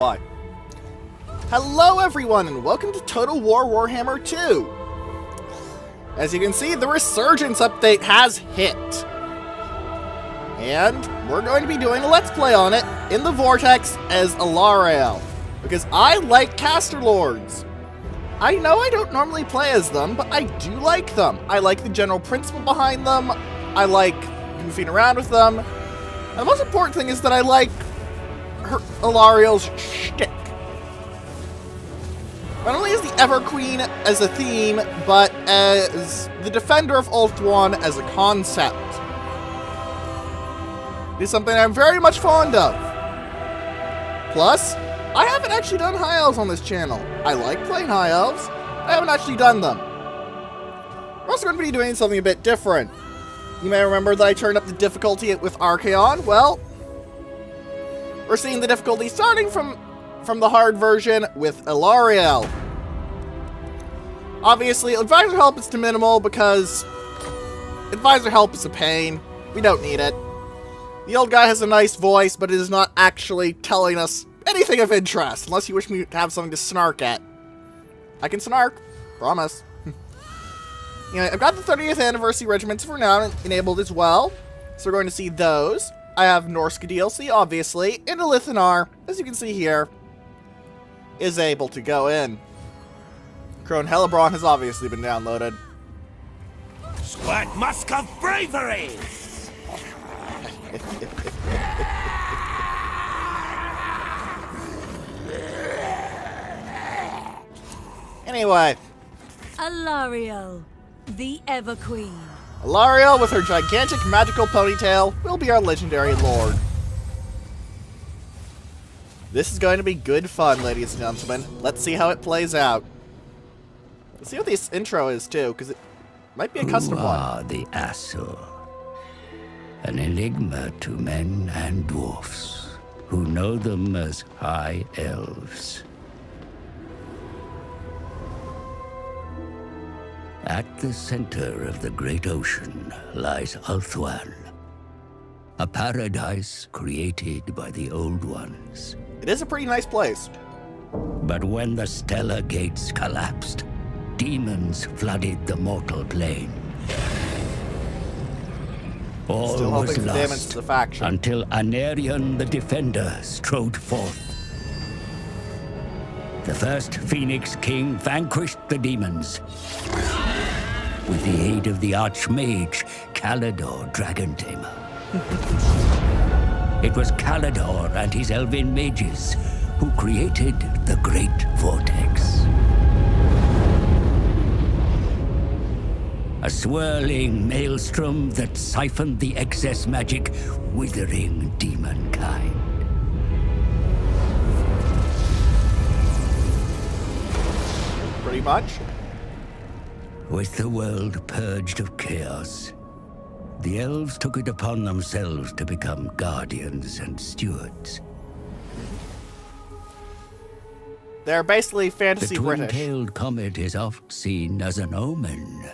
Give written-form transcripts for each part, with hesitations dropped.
Bye. Hello everyone and welcome to Total War Warhammer 2! As you can see, the Resurgence update has hit. And we're going to be doing a Let's Play on it in the Vortex as Alarielle. Because I like Caster Lords. I know I don't normally play as them, but I do like them. I like the general principle behind them. I like goofing around with them. And the most important thing is that I like Alarielle's shtick. Not only is the Everqueen as a theme, but as the Defender of Ulthuan as a concept. It is something I'm very much fond of. Plus, I haven't actually done High Elves on this channel. I like playing High Elves. I haven't actually done them. We're also going to be doing something a bit different. You may remember that I turned up the difficulty with Archaon. Well, we're seeing the difficulty starting from the hard version with Alarielle. Obviously, advisor help is to minimal because advisor help is a pain. We don't need it. The old guy has a nice voice, but it is not actually telling us anything of interest, unless you wish me to have something to snark at. I can snark. Promise. I've got the 30th anniversary regiments for now enabled as well, so we're going to see those. I have Norska DLC, obviously, and Lithanar, as you can see here, is able to go in. Crone Hellebron has obviously been downloaded. Squirt musk of bravery! Anyway. Alarielle The Everqueen. Alarielle, with her gigantic magical ponytail, will be our legendary lord. This is going to be good fun, ladies and gentlemen. Let's see how it plays out. Let's see what this intro is, too, because it might be a custom one. Who are the Asur? An enigma to men and dwarfs, who know them as High Elves. At the center of the great ocean lies Ulthuan, a paradise created by the Old Ones. It is a pretty nice place. But when the stellar gates collapsed, demons flooded the mortal plane. All Still was hoping for damage lost to the faction. until Anarion the Defender strode forth. The first Phoenix King vanquished the demons with the aid of the Archmage Kalidor Dragon Tamer. It was Kalidor and his elven mages who created the Great Vortex. A swirling maelstrom that siphoned the excess magic, withering demonkind. Pretty much. With the world purged of chaos, the elves took it upon themselves to become guardians and stewards. They're basically The fantasy British. twin-tailed comet is oft seen as an omen.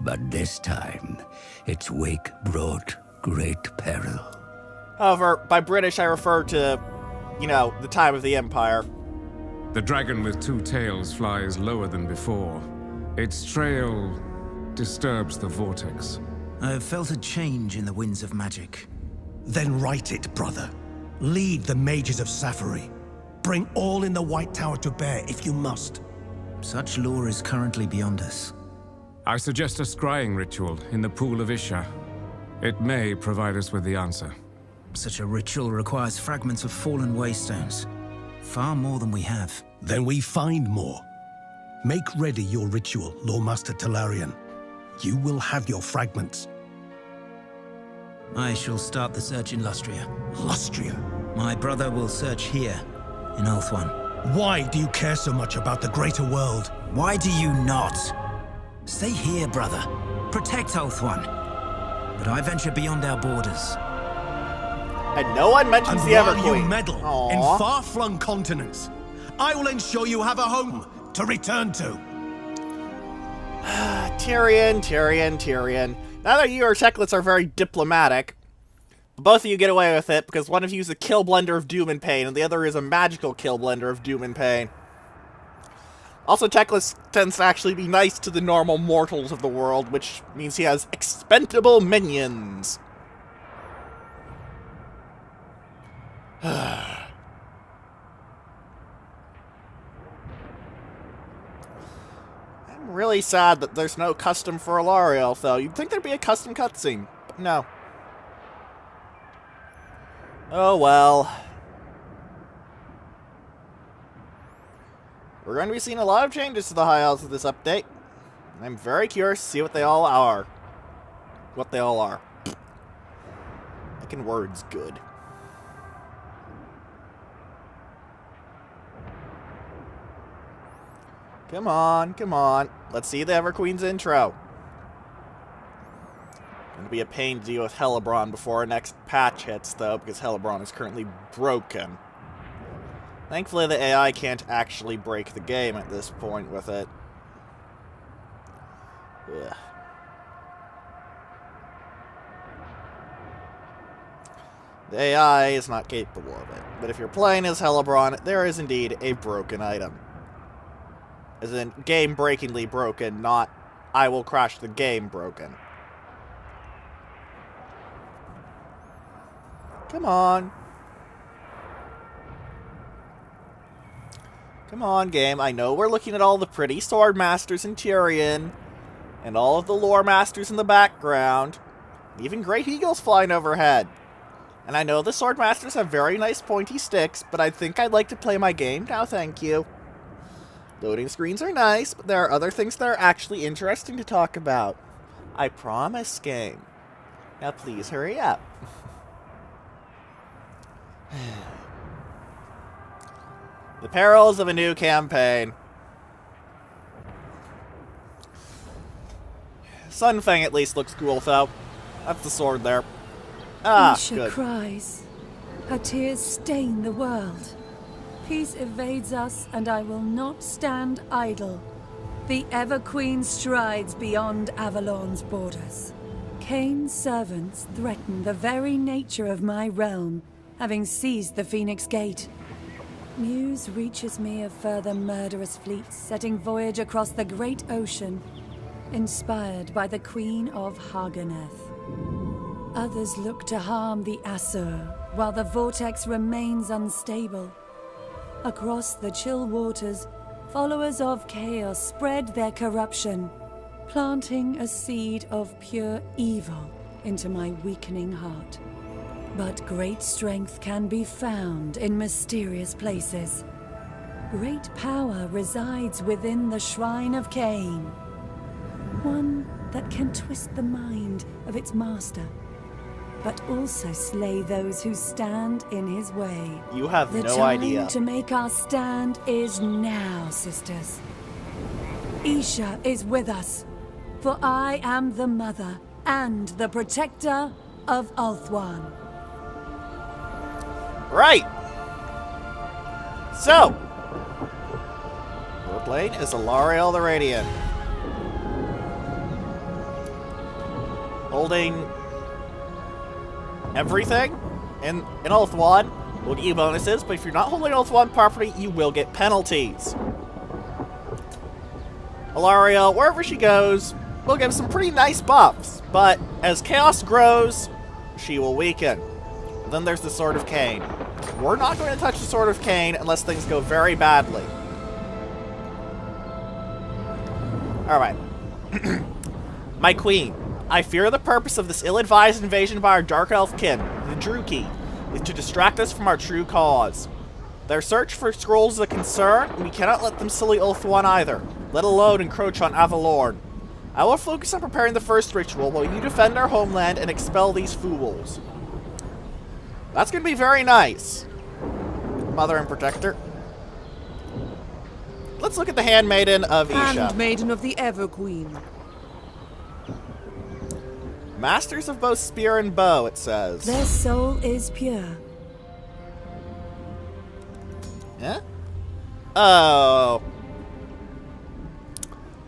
But this time, its wake brought great peril. However, by British I refer to, the time of the Empire. The dragon with two tails flies lower than before. Its trail disturbs the vortex. I have felt a change in the winds of magic. Then write it, brother. Lead the mages of Safari. Bring all in the White Tower to bear if you must. Such lore is currently beyond us. I suggest a scrying ritual in the pool of Isha. It may provide us with the answer. Such a ritual requires fragments of fallen waystones. Far more than we have. Then we find more. Make ready your ritual, Lawmaster Talarian. You will have your fragments. I shall start the search in Lustria. Lustria? My brother will search here, in Ulthuan. Why do you care so much about the greater world? Why do you not? Stay here, brother. Protect Ulthuan. But I venture beyond our borders. And no one mentions And the while Everqueen. you meddle Aww. in far-flung continents, I will ensure you have a home to return to. Tyrion. Now that you or Techlets are very diplomatic, Both of you get away with it because one of you is a kill blender of doom and pain, and the other is a magical kill blender of doom and pain. Also, Teclis tends to actually be nice to the normal mortals of the world, which means he has expendable minions. I'm really sad that there's no custom for Alarielle, though. You'd think there'd be a custom cutscene, but no. Oh well. We're going to be seeing a lot of changes to the High Isles with this update. And I'm very curious to see what they all are. What they all are. Making words good. Come on, come on. Let's see the Everqueen's intro. It'll be a pain to deal with Hellebrand before our next patch hits, though, because Hellebrand is currently broken. Thankfully, the AI can't actually break the game at this point with it. Ugh. The AI is not capable of it, but if you're playing as Hellebrand, there is indeed a broken item. As in, game-breakingly broken, not I will crash the game broken. Come on. Come on, game. I know we're looking at all the pretty sword masters in Tyrion, and all of the lore masters in the background, even great eagles flying overhead. And I know the sword masters have very nice pointy sticks, but I think I'd like to play my game now, thank you. Loading screens are nice, but there are other things that are actually interesting to talk about. I promise, game. Now please hurry up. The perils of a new campaign. Sunfang at least looks cool, though. That's the sword there. Ah, Isha good. cries. Her tears stain the world. Peace evades us, and I will not stand idle. The Everqueen strides beyond Avalorn's borders. Kain's servants threaten the very nature of my realm, having seized the Phoenix Gate. News reaches me of further murderous fleets setting voyage across the great ocean, inspired by the Queen of Haganeth. Others look to harm the Asur, while the vortex remains unstable. Across the chill waters, followers of chaos spread their corruption, planting a seed of pure evil into my weakening heart. But great strength can be found in mysterious places. Great power resides within the Shrine of Kain. One that can twist the mind of its master, but also slay those who stand in his way. You have The no idea. time to make our stand is now, sisters. Isha is with us, for I am the mother and the protector of Ulthuan. Right! So, we're playing as Alarielle the Radiant. Holding everything in Ulthuan will get you bonuses, but if you're not holding Ulthuan property, you will get penalties. Alarielle, wherever she goes, will give some pretty nice buffs, but as chaos grows, she will weaken. Then there's the Sword of Kain. We're not going to touch the Sword of Kain unless things go very badly. Alright. My queen, I fear the purpose of this ill-advised invasion by our Dark Elf kin, the Druki, is to distract us from our true cause. Their search for scrolls is a concern, and we cannot let them sully Ulthuan either, let alone encroach on Avelorn. I will focus on preparing the first ritual while you defend our homeland and expel these fools. That's going to be very nice, Mother and Protector. Let's look at the Handmaiden of Isha. Handmaiden of the Everqueen. Masters of both spear and bow, it says. Their soul is pure. Yeah? Oh.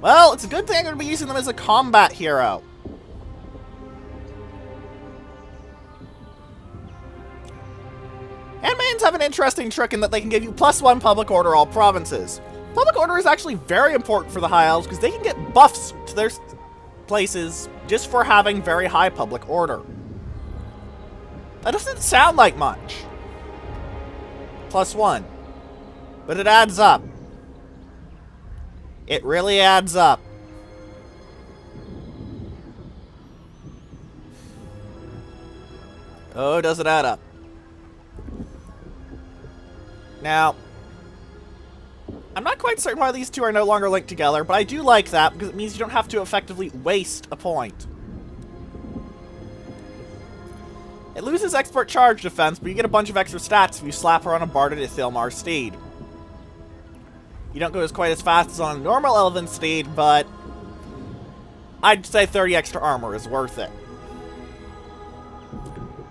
Well, it's a good thing I'm going to be using them as a combat hero. an interesting trick in that they can give you +1 public order all provinces. Public order is actually very important for the High Elves because they can get buffs to their places just for having very high public order. That doesn't sound like much. +1. But it adds up. It really adds up. Oh, does it add up? Now, I'm not quite certain why these two are no longer linked together, but I do like that because it means you don't have to effectively waste a point. It loses expert charge defense, but you get a bunch of extra stats if you slap her on a Barded Ithilmar steed. You don't go quite as fast as on a normal Elven steed, but I'd say 30 extra armor is worth it.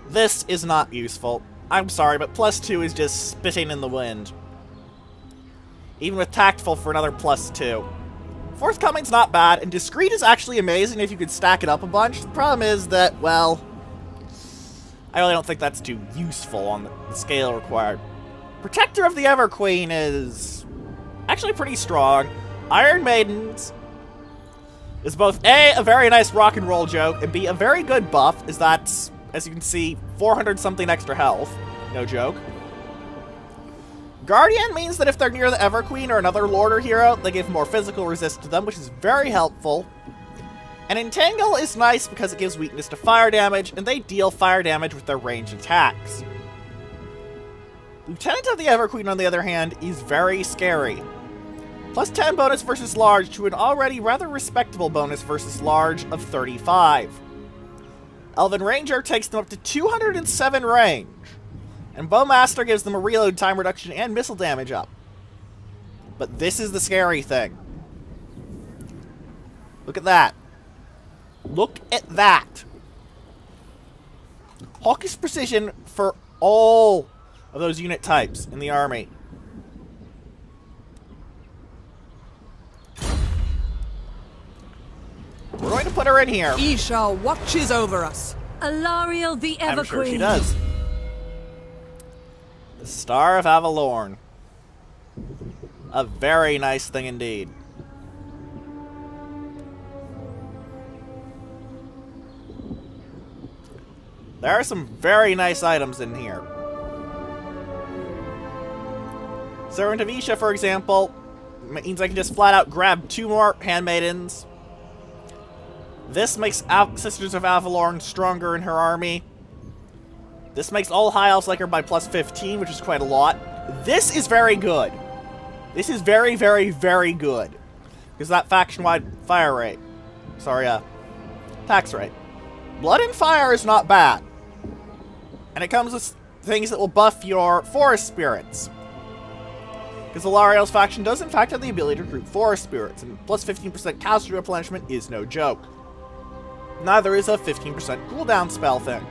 This is not useful. I'm sorry, but +2 is just spitting in the wind. Even with Tactful for another +2. Forthcoming's not bad, and Discreet is actually amazing if you could stack it up a bunch. The problem is that, well, I really don't think that's too useful on the scale required. Protector of the Everqueen is actually pretty strong. Iron Maidens is both A, very nice rock and roll joke, and B, a very good buff, as that's, as you can see, 400 something extra health. No joke. Guardian means that if they're near the Everqueen or another Lord or hero, they give more physical resist to them, which is very helpful. And Entangle is nice because it gives weakness to fire damage, and they deal fire damage with their ranged attacks. Lieutenant of the Everqueen, on the other hand, is very scary. +10 bonus versus large to an already rather respectable bonus versus large of 35. Elven Ranger takes them up to 207 range, and Bowmaster gives them a reload time reduction and missile damage up. But this is the scary thing. Look at that. Look at that. Hawkish precision for all of those unit types in the army. We're going to put her in here. Isha watches over us. Alarielle the Everqueen. I'm sure she does. The Star of Avelorn. A very nice thing indeed. There are some very nice items in here. Servant of Isha, for example, means I can just flat out grab 2 more Handmaidens. This makes Sisters of Avelorn stronger in her army. This makes all High Elves like her by +15, which is quite a lot. This is very good. This is very, very, very good. Because that faction-wide fire rate. Sorry, tax rate. Blood and Fire is not bad. And it comes with things that will buff your forest spirits. Because Alarielle's faction does in fact have the ability to recruit forest spirits, and +15% casualty replenishment is no joke. Neither is a 15% cooldown spell thing.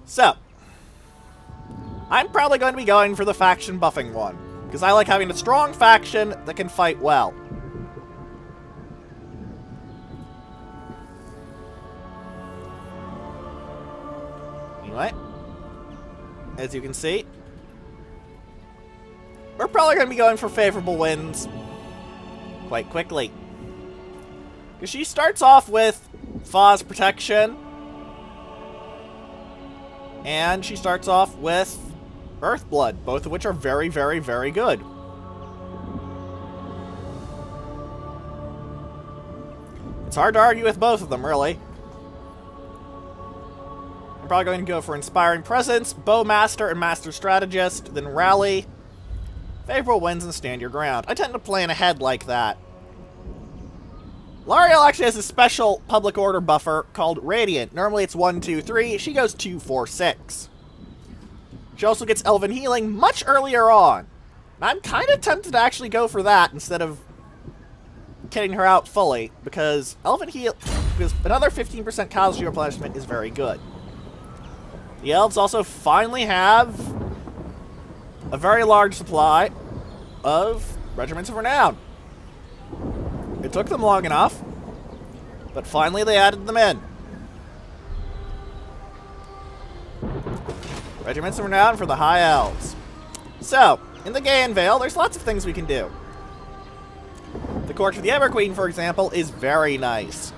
So, I'm probably going to be going for the faction buffing one, because I like having a strong faction that can fight well. Anyway, as you can see, we're probably going to be going for favorable wins quite quickly. Because she starts off with Fa's Protection, and she starts off with Earthblood, both of which are very, very, very good. It's hard to argue with both of them, really. I'm probably going to go for Inspiring Presence, Bowmaster, and Master Strategist, then Rally, favorable wins, and Stand Your Ground. I tend to plan ahead like that. Alarielle actually has a special public order buffer called Radiant. Normally it's 1, 2, 3. She goes 2, 4, 6. She also gets Elven Healing much earlier on. And I'm kind of tempted to actually go for that instead of kitting her out fully, because because another 15% casualty replenishment is very good. The Elves also finally have a very large supply of Regiments of Renown. It took them long enough, but finally they added them in. Regiments of Renown for the High Elves. So, in the Gaian Vale, there's lots of things we can do. The Court of the Everqueen, for example, is very nice.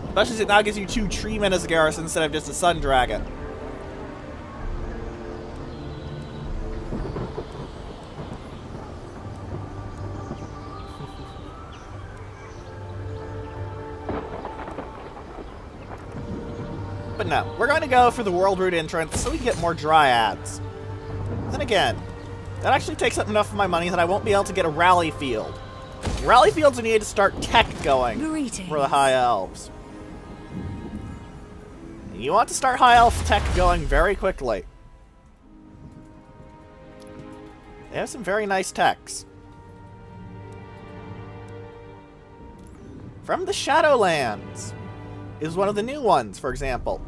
Especially since it now gives you 2 treemen as a garrison instead of just a sun dragon. But no, we're going to go for the World Route entrance so we can get more Dryads. Then again, that actually takes up enough of my money that I won't be able to get a rally field. Rally fields are needed to start tech going for the High Elves. You want to start High Elf tech going very quickly. They have some very nice techs. From the Shadowlands is one of the new ones, for example.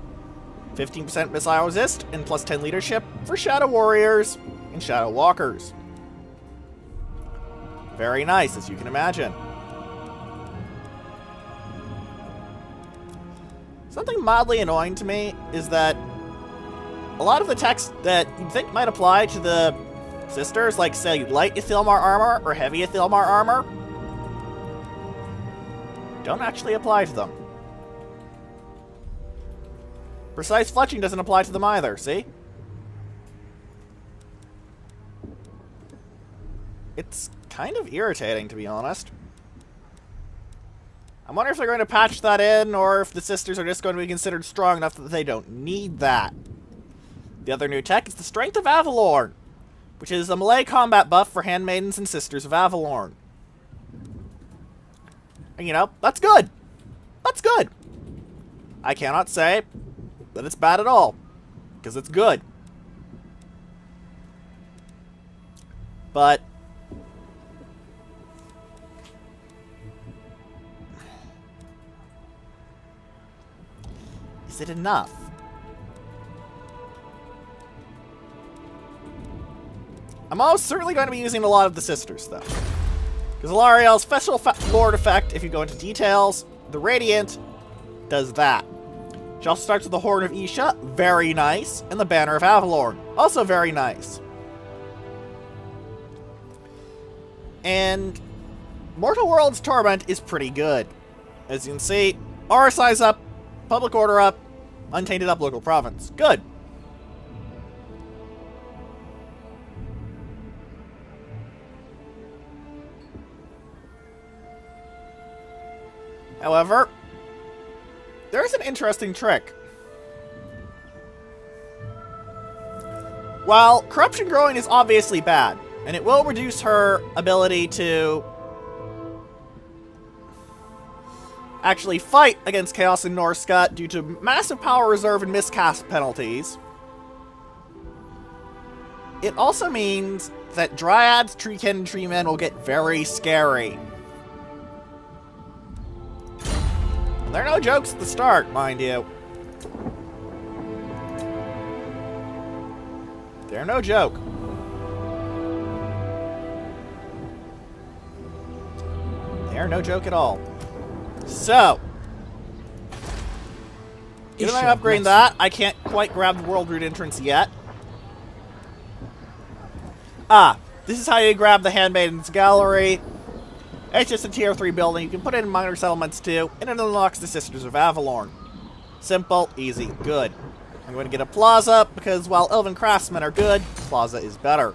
15% missile resist and plus 10 leadership for Shadow Warriors and Shadow Walkers. Very nice, as you can imagine. Something mildly annoying to me is that a lot of the techs that you'd think might apply to the Sisters, like, say, light Ithilmar armor or heavy Ithilmar armor, don't actually apply to them. Precise fletching doesn't apply to them either, see? It's kind of irritating, to be honest. I'm wondering if they're going to patch that in, or if the Sisters are just going to be considered strong enough that they don't need that. The other new tech is the Strength of Avelorn, which is a melee combat buff for Handmaidens and Sisters of Avelorn. And, you know, that's good. That's good. I cannot say that it's bad at all, because it's good. But is it enough? I'm almost certainly going to be using a lot of the Sisters, though. Because Alarielle's special Lord effect, if you go into details, the Radiant does that. She also starts with the Horn of Isha, very nice, and the Banner of Avelorn, also very nice. And Mortal World's Torment is pretty good. As you can see, RSI's up, Public Order up, Untainted up, Local Province. Good. However, there's an interesting trick. While corruption growing is obviously bad, and it will reduce her ability to actually fight against Chaos and Norsca due to massive power reserve and miscast penalties, it also means that Dryads, Treekin, and Treemen will get very scary. They're no jokes at the start, mind you. They're no joke. They're no joke at all. So, even though I'm upgrading that, I can't quite grab the World Route entrance yet. Ah, this is how you grab the Handmaiden's Gallery. It's just a tier 3 building. You can put it in minor settlements too, and it unlocks the Sisters of Avelorn. Simple, easy, good. I'm going to get a plaza, because while Elven craftsmen are good, plaza is better.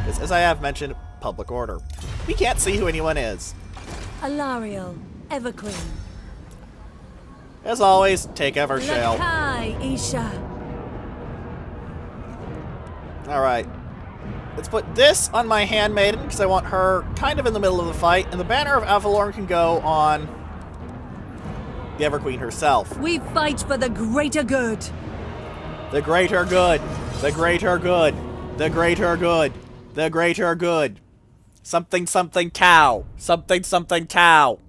Because, as I have mentioned, public order. We can't see who anyone is. Alarielle The Everqueen. As always, take Evershale. Lakai, Isha. Alright. Let's put this on my Handmaiden, because I want her kind of in the middle of the fight, and the Banner of Avelorn can go on the Everqueen herself. We fight for the greater good. The greater good. The greater good. The greater good. The greater good. Something something cow. Something something cow.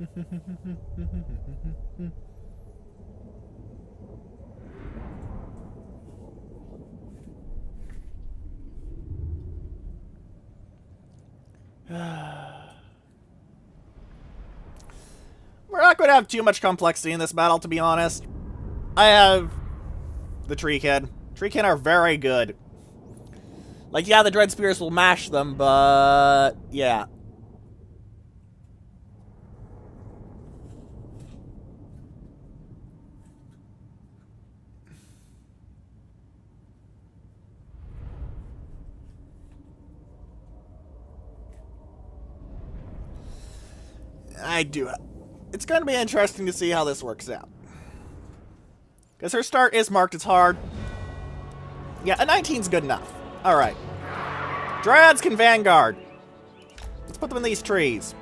We're not going to have too much complexity in this battle, to be honest. I have the Treekin. Treekin are very good. Like, yeah, the Dread Spears will mash them, but yeah. It's going to be interesting to see how this works out. Because her start is marked as hard. Yeah, a 19's good enough. Alright. Dryads can Vanguard. Let's put them in these trees.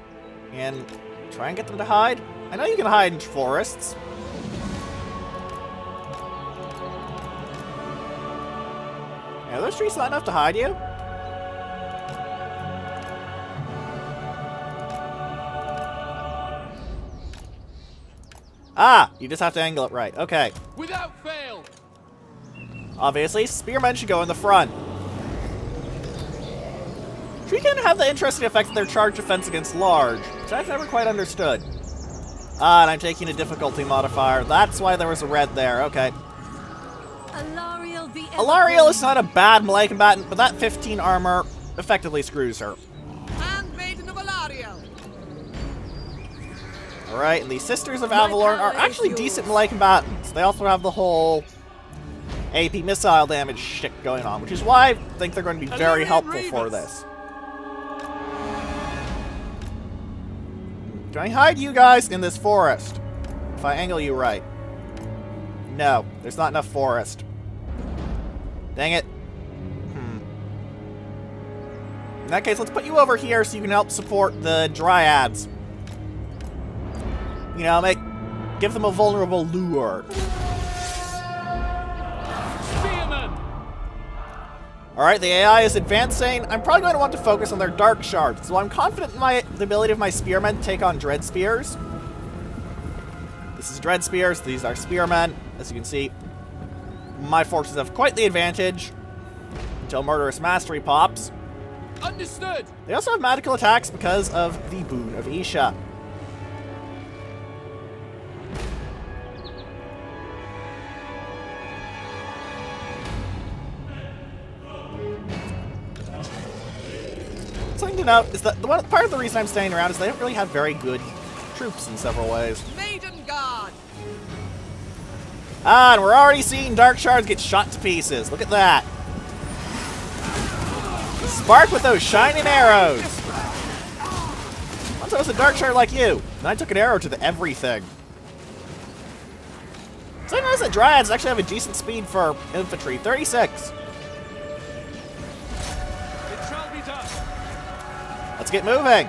And try and get them to hide. I know you can hide in forests. Yeah, are those trees not enough to hide you? Ah, you just have to angle it right. Okay. Without fail. Obviously, spearmen should go in the front. Treekin have the interesting effect of their charge defense against large, which I've never quite understood. Ah, and I'm taking a difficulty modifier. That's why there was a red there. Okay. Alarielle the Everqueen. Alarielle is not a bad melee combatant, but that 15 armor effectively screws her. Handmaiden of Alarielle. Alright, and the Sisters of Avelorn are actually decent melee combatants. They also have the whole AP missile damage shit going on, which is why I think they're going to be very helpful for this. Can I hide you guys in this forest? If I angle you right. No, there's not enough forest. Dang it. In that case, let's put you over here so you can help support the Dryads. You know, give them a vulnerable lure. Alright, the AI is advancing. I'm probably going to want to focus on their Dark Shards, so I'm confident in the ability of my Spearmen to take on Dread Spears. This is Dread Spears, these are Spearmen. As you can see, my forces have quite the advantage until Murderous Mastery pops. Understood. They also have magical attacks because of the Boon of Isha. Something to note is that part of the reason I'm staying around is they don't really have very good troops in several ways. Maiden Guard. Ah, and we're already seeing Dark Shards get shot to pieces. Look at that. Spark with those shining arrows. Once I was a Dark Shard like you, and I took an arrow to the everything. So I noticed that Dryads actually have a decent speed for infantry, 36. Let's get moving.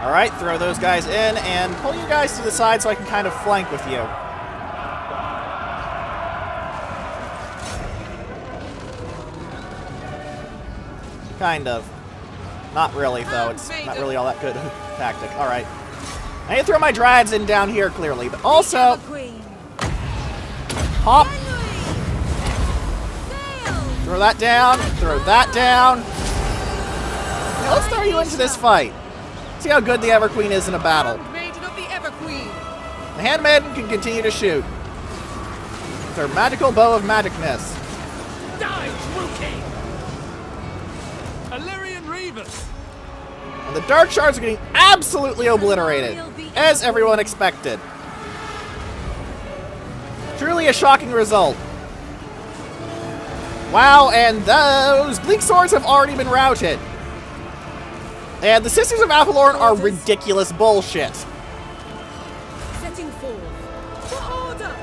Alright, throw those guys in and pull you guys to the side so I can kind of flank with you. Kind of. Not really, though. It's not really all that good of a tactic. Alright. I need to throw my Dryads in down here, clearly, but also... Hop. Throw that down. Throw that down. Now let's throw you into this fight. See how good the Everqueen is in a battle. Handmaiden of the Everqueen. The Handmaiden can continue to shoot with her magical bow of magicness. Die, Rookie! Illyrian Reavers. And the Dark Shards are getting absolutely obliterated, as everyone expected. Truly a shocking result. Wow, and those Bleak Swords have already been routed. And the Sisters of Avelorn are ridiculous bullshit. Setting forth. For order.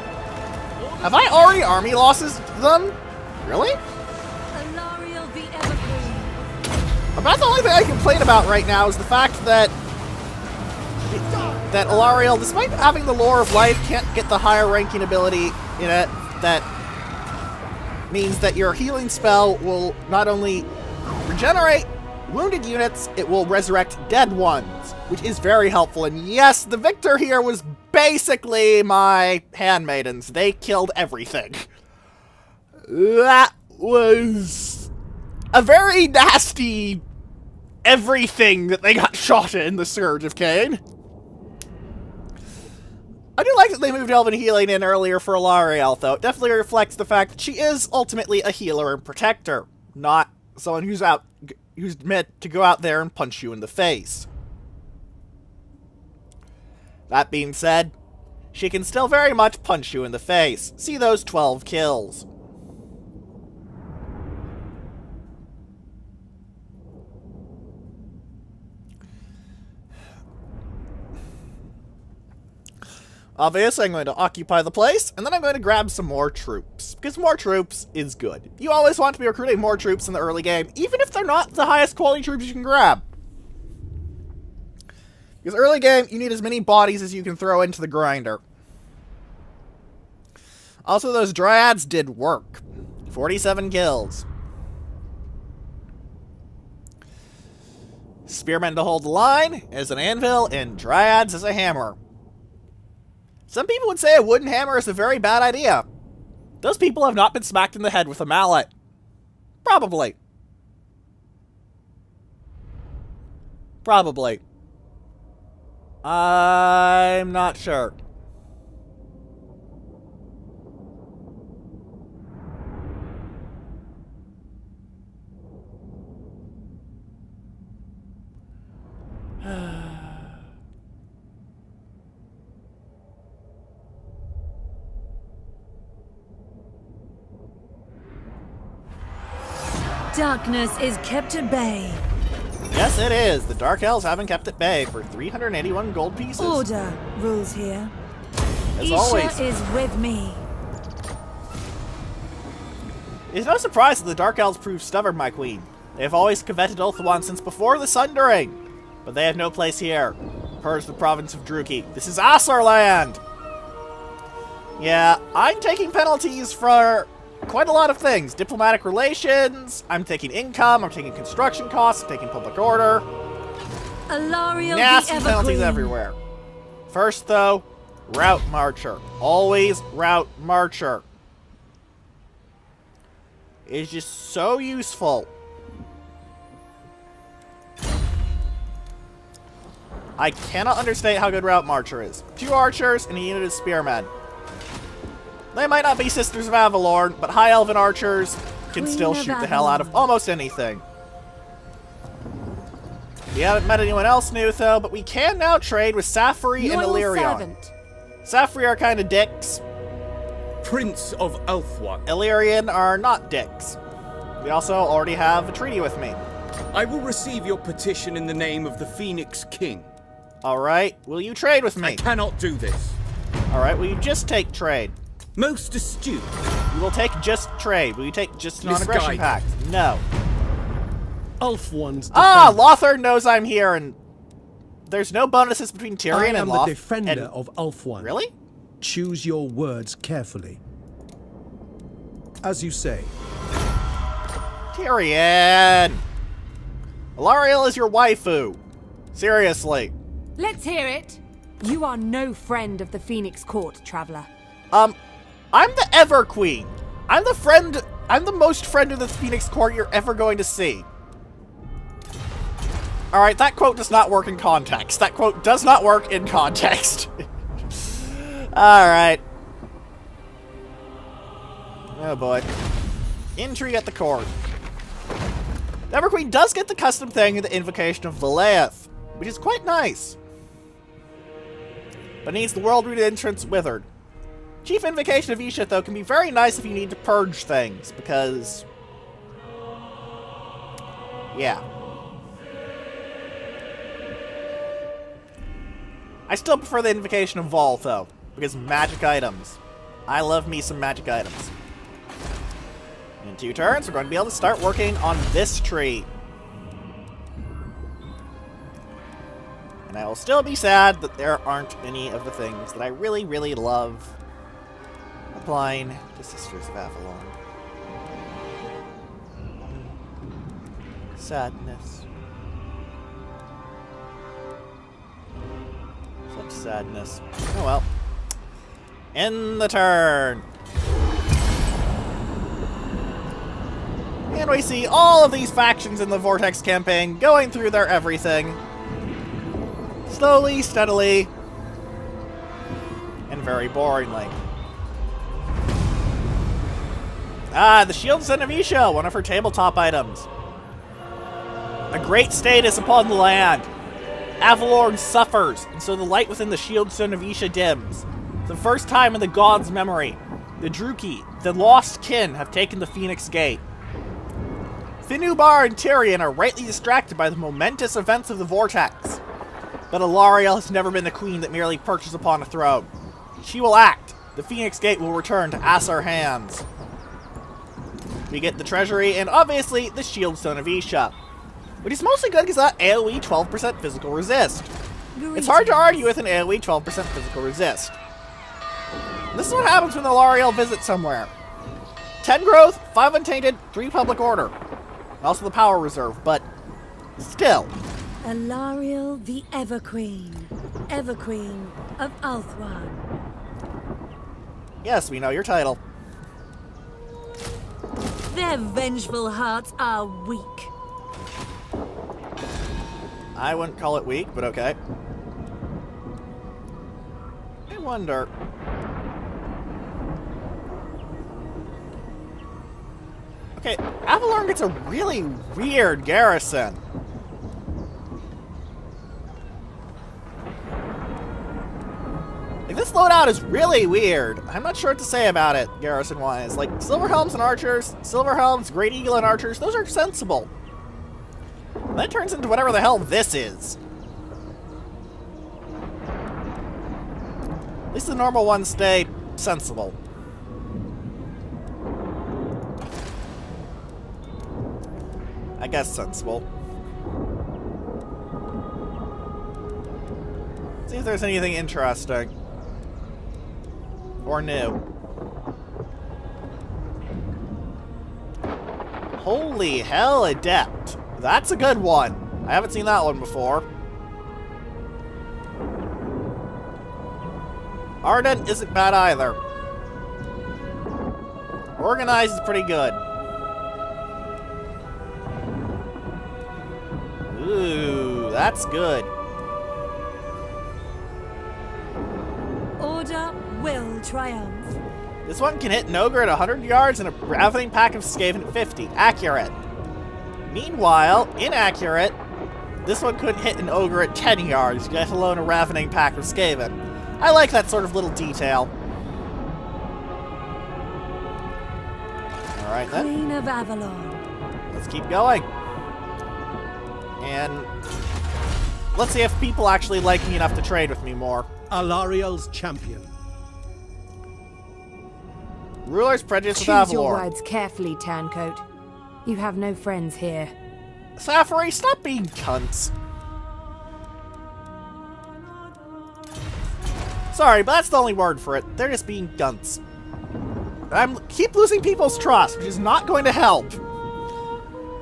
Have I already army losses to them? Really? Alarielle the Everqueen. About the only thing I complain about right now is the fact that Alarielle, despite having the Lore of Life, can't get the higher ranking ability in it that means that your healing spell will not only regenerate wounded units, it will resurrect dead ones, which is very helpful. And yes, the victor here was basically my handmaidens. They killed everything. That was a very nasty everything that they got shot in the Scourge of Cain. I do like that they moved Elven Healing in earlier for Alarielle, though. It definitely reflects the fact that she is ultimately a healer and protector, not someone who's meant to go out there and punch you in the face. That being said, she can still very much punch you in the face. See those 12 kills. Obviously, I'm going to occupy the place, and then I'm going to grab some more troops, because more troops is good. You always want to be recruiting more troops in the early game, even if they're not the highest quality troops you can grab. Because early game, you need as many bodies as you can throw into the grinder. Also, those Dryads did work. 47 kills. Spearmen to hold the line as an anvil, and Dryads as a hammer. Some people would say a wooden hammer is a very bad idea. Those people have not been smacked in the head with a mallet. Probably. Probably. I'm not sure. Darkness is kept at bay. Yes, it is. The Dark Elves haven't kept at bay for 381 gold pieces. Order rules here. As Isha always. is with me. It's no surprise that the Dark Elves prove stubborn, my queen. They have always coveted Ulthuan since before the Sundering. But they have no place here. Hers the province of Druki. This is Asar land! Yeah, I'm taking penalties for quite a lot of things. Diplomatic relations, I'm taking income, I'm taking construction costs, I'm taking public order. Alarielle Nasty the penalties Everqueen. everywhere. First, though, Route Marcher. Always Route Marcher. It's just so useful. I cannot understate how good Route Marcher is. 2 archers and a unit of spearmen. They might not be Sisters of Avelorn, but High Elven archers can Queen still of shoot the hell out of Avelorn. almost anything. We haven't met anyone else new, though, but we can now trade with Safri and Loyal Illyrion. servant. Safri are kind of dicks. Prince of Ulthuan. Illyrion are not dicks. We also already have a treaty with me. I will receive your petition in the name of the Phoenix King. Alright, will you trade with I me? cannot do this. Alright, will you just take trade? Most astute. You will take just trade. Will you take just non-aggression Misguided. pact? No. Ulthuan's Ah, defender. Lothar knows I'm here, and there's no bonuses between I Tyrion am and the Lothar. defender of Ulthuan. Really? Choose your words carefully. As you say. Tyrion! Alarielle is your waifu. Seriously. Let's hear it. You are no friend of the Phoenix Court, traveler. I'm the Everqueen. I'm the most friend of the Phoenix Court you're ever going to see. Alright, that quote does not work in context. That quote does not work in context. Alright. Oh boy. Intrigue at the court. The Everqueen does get the custom thing in the Invocation of Velaeth, which is quite nice. But needs the world-rooted entrance withered. Chief Invocation of Isha, though, can be very nice if you need to purge things, because... yeah. I still prefer the Invocation of Vol, though, because magic items. I love me some magic items. In 2 turns, we're going to be able to start working on this tree. And I will still be sad that there aren't any of the things that I really, really love applying to Sisters of Avelorn. Sadness. Sadness. Oh well. End the turn. And we see all of these factions in the Vortex campaign going through their everything. Slowly, steadily, and very boringly. Ah, the Shield Son of Isha, one of her tabletop items. A great state is upon the land. Avelorn suffers, and so the light within the Shield Son of Isha dims. For the first time in the gods' memory, the Druki, the lost kin, have taken the Phoenix Gate. Finubar and Tyrion are rightly distracted by the momentous events of the Vortex. But Alarielle has never been the queen that merely perches upon a throne. She will act. The Phoenix Gate will return to Asar hands. We get the treasury and obviously the Shield Stone of Isha. Which is mostly good because that AoE 12% physical resist. It's hard to argue with an AoE 12% physical resist. And this is what happens when Alarielle visits somewhere. 10 growth, 5 untainted, 3 public order. Also the power reserve, but still. Alarielle the Everqueen. Everqueen of Ulthuan. Yes, we know your title. Their vengeful hearts are weak. I wouldn't call it weak, but okay. I wonder. Okay, Avelorn gets a really weird garrison. Like, this loadout is really weird. I'm not sure what to say about it, garrison-wise. Like, Silverhelms and Archers, Silverhelms, Great Eagle and Archers, those are sensible. And that turns into whatever the hell this is. At least the normal ones stay sensible. I guess sensible. See if there's anything interesting. Or new. Holy hell, Adept. That's a good one. I haven't seen that one before. Ardent isn't bad either. Organized is pretty good. Ooh, that's good. Order will triumph. This one can hit an ogre at 100 yards and a ravening pack of Skaven at 50. Accurate. Meanwhile, inaccurate, this one couldn't hit an ogre at 10 yards, let alone a ravening pack of Skaven. I like that sort of little detail. Alright then. Queen of Avelorn. Let's keep going. And let's see if people actually like me enough to trade with me more. Alarielle's champion. Ruler's prejudice with Choose your Avelorn. words carefully, Turncoat. You have no friends here. Safari, stop being cunts. Sorry, but that's the only word for it. They're just being dunce. Keep losing people's trust, which is not going to help.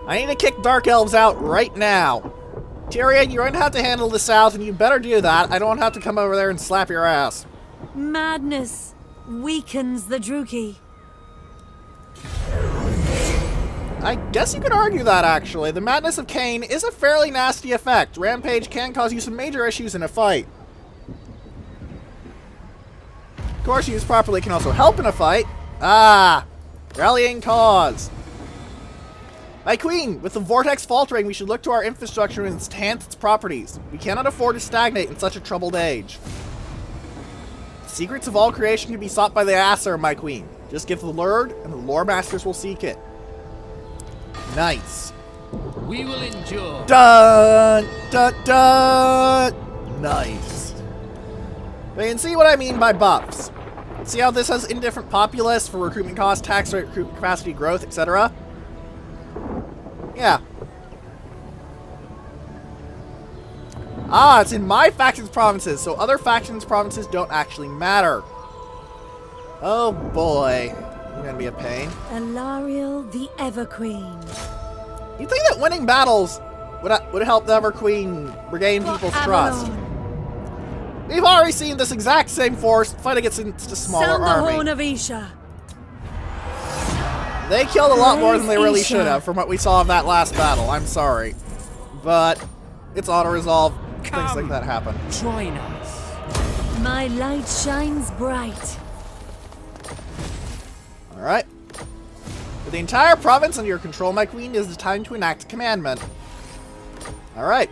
I need to kick Dark Elves out right now. Tyrion, you're going to have to handle the South, and you better do that. I don't have to come over there and slap your ass. Madness weakens the Druki. I guess you could argue that, actually. The Madness of Cain is a fairly nasty effect. Rampage can cause you some major issues in a fight. Of course, used properly can also help in a fight. Ah! Rallying cause. My queen, with the Vortex faltering, we should look to our infrastructure and enhance its properties. We cannot afford to stagnate in such a troubled age. The secrets of all creation can be sought by the Asar, my queen. Just give the word, and the lore masters will seek it. Nice. We will endure. Dun! Dun! Dun! Nice. You can see what I mean by buffs. See how this has indifferent populace for recruitment cost, tax rate, recruitment capacity, growth, etc.? Yeah. Ah, it's in my faction's provinces, so other factions' provinces don't actually matter. Oh boy. You're gonna be a pain. Alarielle the Everqueen. You'd think that winning battles would help the Everqueen regain For people's Avelorn. trust. We've already seen this exact same force fight against a smaller Sound the army. horn of Isha. They killed a lot more than they really Isha. should have from what we saw of that last battle. I'm sorry. But it's auto-resolve. Things like that happen. Join us. My light shines bright. Alright. With the entire province under your control, my queen, it is the time to enact a commandment. Alright.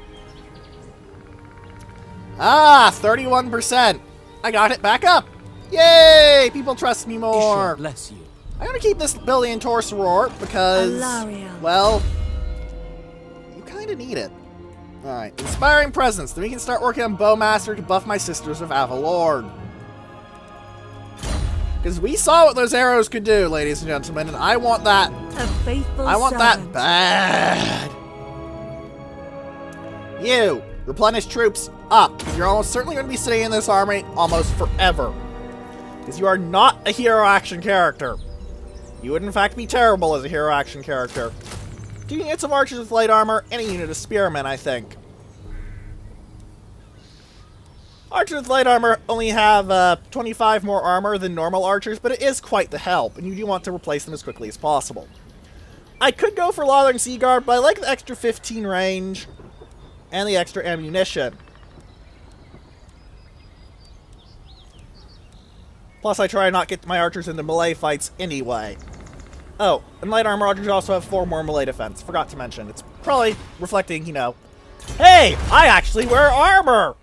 Ah, 31%. I got it back up. Yay! People trust me more. Isha bless you. I'm gonna keep this building in Torsoror because, Alarielle. well, you kind of need it. Alright, inspiring presence. Then we can start working on Bowmaster to buff my Sisters of Avelorn. Because we saw what those arrows could do, ladies and gentlemen, and I want that. A faithful I want servant. that bad. You, replenish troops up. You're almost certainly going to be sitting in this army almost forever. Because you are not a hero action character. You would in fact be terrible as a hero action character. 2 units of archers with light armor and a unit of spearmen, I think. Archers with light armor only have 25 more armor than normal archers, but it is quite the help, and you do want to replace them as quickly as possible. I could go for Lothern Seaguard, but I like the extra 15 range and the extra ammunition. Plus, I try not to get my archers into melee fights anyway. Oh, and light armor archers also have 4 more melee defense. Forgot to mention. It's probably reflecting, you know, hey, I actually wear armor!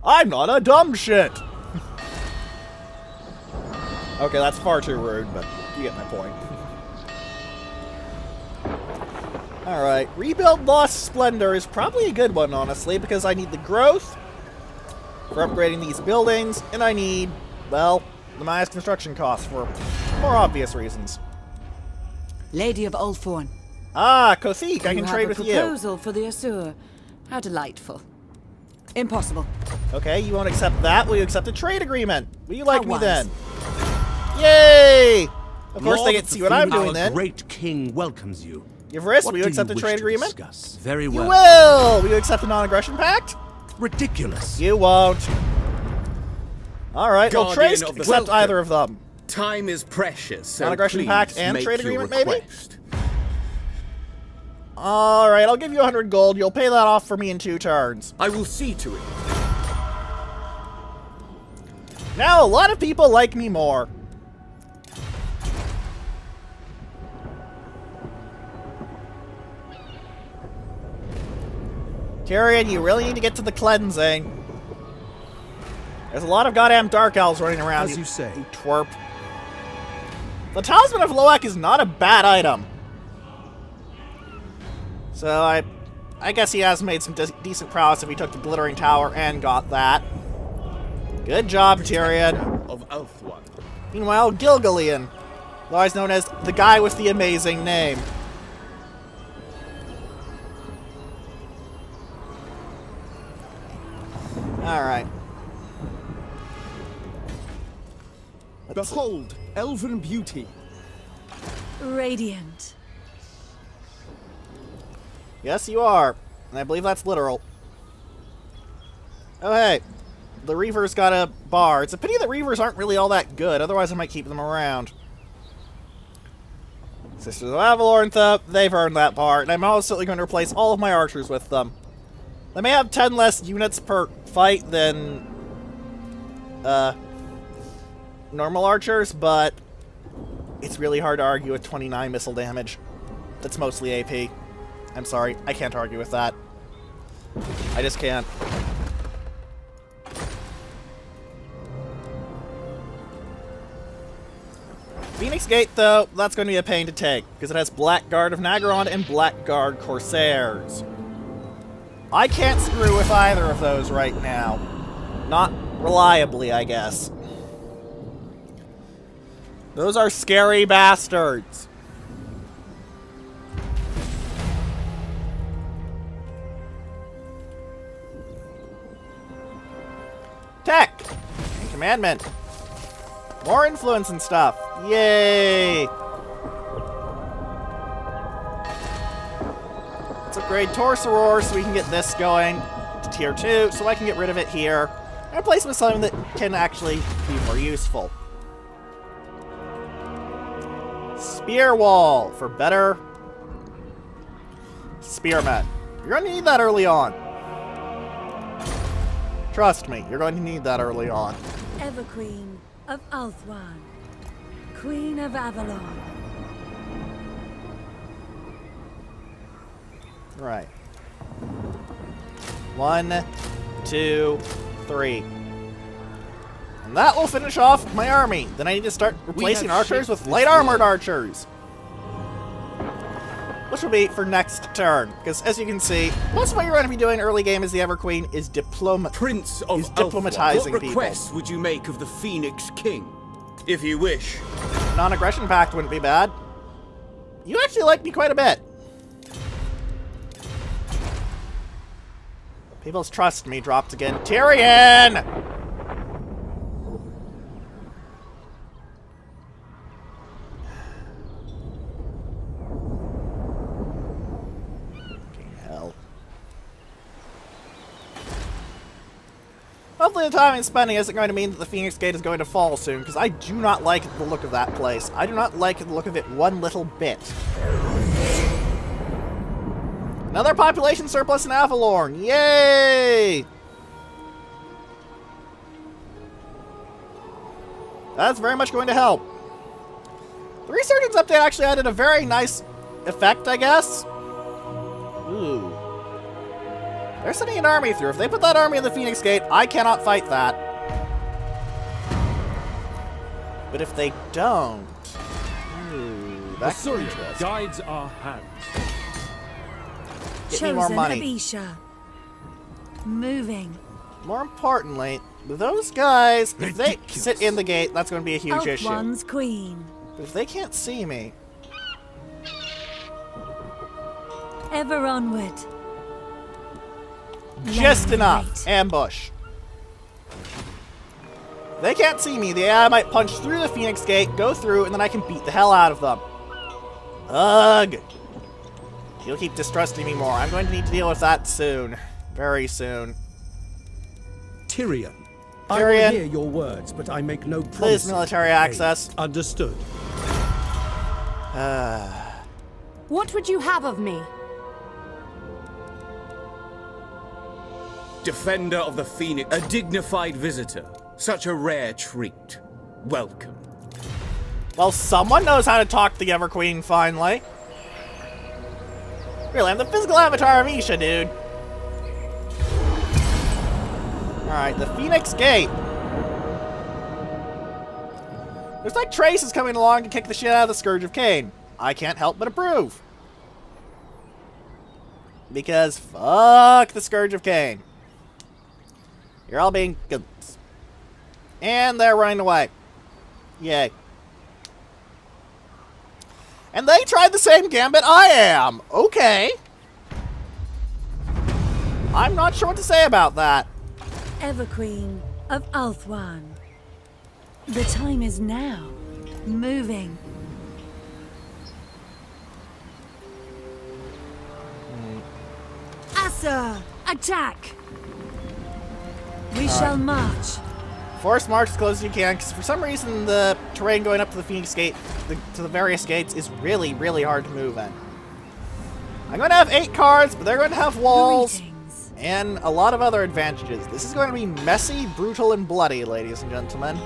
I'm not a dumb shit! Okay, that's far too rude, but you get my point. Alright, rebuild Lost Splendor is probably a good one, honestly, because I need the growth for upgrading these buildings, and I need, well, the minus construction costs for more obvious reasons. Lady of Ulthorn. Ah, Kothik, I can trade with you. You have a proposal for the Asur. How delightful. Impossible. Okay, you won't accept that. Will you accept a trade agreement? Will you like How me wise. then? Yay! Of course, Lord they get of to the see what I'm Phoenix, doing then. Our great king welcomes you. Yvris, What will you do accept a wish trade to agreement? discuss? Very You well. will! Will you accept a non-aggression pact? Ridiculous. You won't. Alright, well, Guardian trade of the accept Welcome. either of them. Time is precious, so Non-aggression please pact and make trade your agreement, maybe? request. Alright, I'll give you 100 gold. You'll pay that off for me in 2 turns. I will see to it. Now, a lot of people like me more. Tyrion, you really need to get to the cleansing. There's a lot of goddamn dark elves running around. As you say. You twerp. The Talisman of Loak is not a bad item. So I guess he has made some decent prowess if he took the Glittering Tower and got that. Good job, Tyrion. Of Ulthorn. Meanwhile, Gilgallion, otherwise known as the guy with the amazing name. Alright. Behold, elven beauty. Radiant. Yes, you are. And I believe that's literal. Oh, hey. The Reavers got a bar. It's a pity that Reavers aren't really all that good. Otherwise, I might keep them around. Sisters of Avelorn, though, they've earned that bar. And I'm almost certainly going to replace all of my archers with them. They may have 10 less units per fight than normal archers, but it's really hard to argue with 29 missile damage. That's mostly AP. I'm sorry, I can't argue with that. I just can't. Phoenix Gate, though, that's going to be a pain to take, because it has Blackguard of Nagaron and Blackguard Corsairs. I can't screw with either of those right now. Not reliably, I guess. Those are scary bastards. Tech! And commandment. More influence and stuff. Yay! Let's upgrade Torsoror so we can get this going. to tier 2, so I can get rid of it here and replace it with something that can actually be more useful. Spear wall for better spearmen. You're going to need that early on. Trust me, you're going to need that early on. Everqueen of Ulthuan, Queen of Avelorn. Right. 1, 2, 3. And that will finish off my army. Then I need to start replacing archers with light armored archers. Which will be for next turn. Because as you can see, most of what you're going to be doing early game as the Everqueen is Prince of diplomatizing what people. requests would you make of the Phoenix King? If you wish. Non-aggression pact wouldn't be bad. You actually like me quite a bit. People's trust me dropped again. Tyrion! Fucking hell. Hopefully the time I'm spending isn't going to mean that the Phoenix Gate is going to fall soon, because I do not like the look of that place. I do not like the look of it one little bit. Another population surplus in Avelorn. Yay! That's very much going to help. The Resurgence update actually added a very nice effect, I guess. Ooh. They're sending an army through. If they put that army in the Phoenix Gate, I cannot fight that. But if they don't... Ooh, that's interesting. guides our hands. Get me more money. Of Isha. Moving. More importantly, those guys, if they sit in the gate, that's going to be a huge issue. One's queen. But if they can't see me... Ever onward. Just enough. Ambush. They can't see me. The AI might punch through the Phoenix Gate, go through, and then I can beat the hell out of them. Ugh. You'll keep distrusting me more. I'm going to need to deal with that soon. Very soon. Tyrion. I will hear your words, but I make no promises. Please, military access. Understood. What would you have of me? Defender of the Phoenix, a dignified visitor. Such a rare treat. Welcome. Well, someone knows how to talk to the Everqueen, finally. Really, I'm the physical avatar of Isha, dude. Alright, the Phoenix Gate. Looks like Trace is coming along to kick the shit out of the Scourge of Cain. I can't help but approve. Because fuck the Scourge of Cain. You're all being good. And they're running away. Yay. And they tried the same gambit I am. Okay. I'm not sure what to say about that. Everqueen of Ulthuan. The time is now. Moving. Asa! Attack! We shall march. Force march as close as you can, because for some reason the terrain going up to the Phoenix Gate, to the various gates, is really, really hard to move in. I'm going to have 8 cards, but they're going to have walls and a lot of other advantages. This is going to be messy, brutal, and bloody, ladies and gentlemen.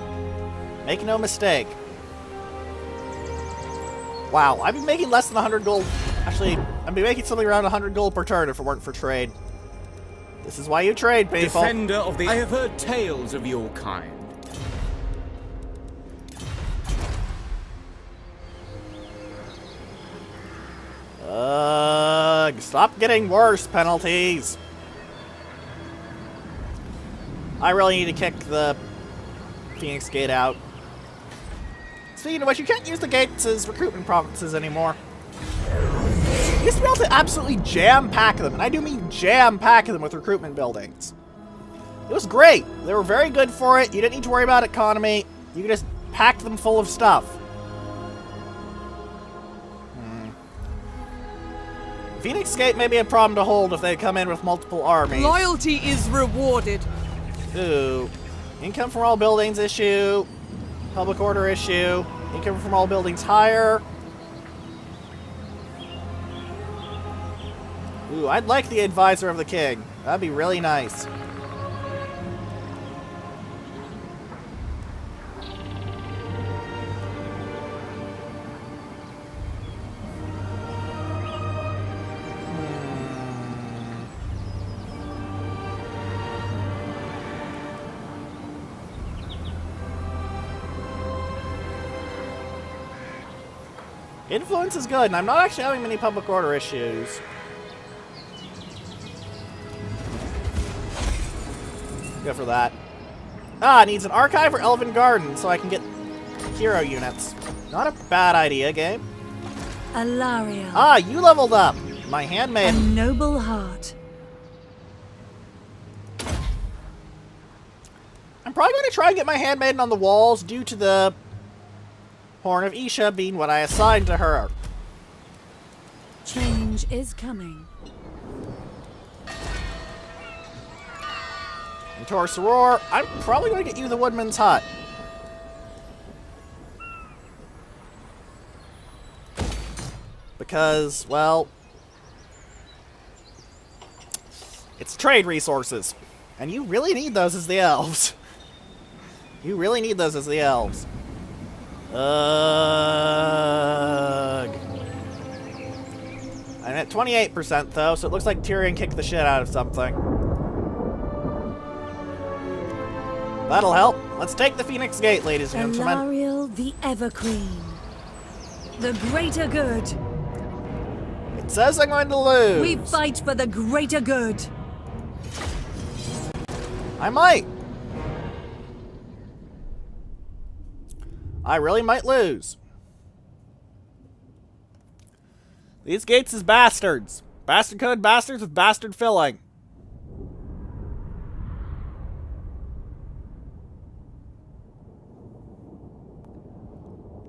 Make no mistake. Wow, I'd be making less than 100 gold. Actually, I'd be making something around 100 gold per turn if it weren't for trade. This is why you trade, people. Defender of the... I have heard tales of your kind. Stop getting worse penalties. I really need to kick the Phoenix Gate out. Speaking of which, you can't use the gates as recruitment provinces anymore. You used to be able to absolutely jam-pack them, and I do mean jam-pack them with recruitment buildings. It was great. They were very good for it. You didn't need to worry about economy. You could just pack them full of stuff. Phoenix Gate may be a problem to hold if they come in with multiple armies. Loyalty is rewarded. Ooh. Income from all buildings issue. Public order issue. Income from all buildings higher. Ooh, I'd like the advisor of the king. That'd be really nice. Influence is good, and I'm not actually having many public order issues. Go for that. Ah, it needs an archive or Elven Garden so I can get hero units. Not a bad idea, game. Alarielle. Ah, you leveled up. My handmaid. A noble heart. I'm probably going to try and get my handmaiden on the walls due to the Horn of Isha being what I assigned to her. Change is coming. And Tor Soror, I'm probably going to get you the Woodman's Hut. Because, well, it's trade resources. And you really need those as the elves. You really need those as the elves. Ugh. I'm at 28% though, so it looks like Tyrion kicked the shit out of something. That'll help. Let's take the Phoenix Gate, ladies and gentlemen. Alarielle the Everqueen. The greater good. It says I'm going to lose. We fight for the greater good. I might. I really might lose. These gates is bastards. Bastard code bastards with bastard filling.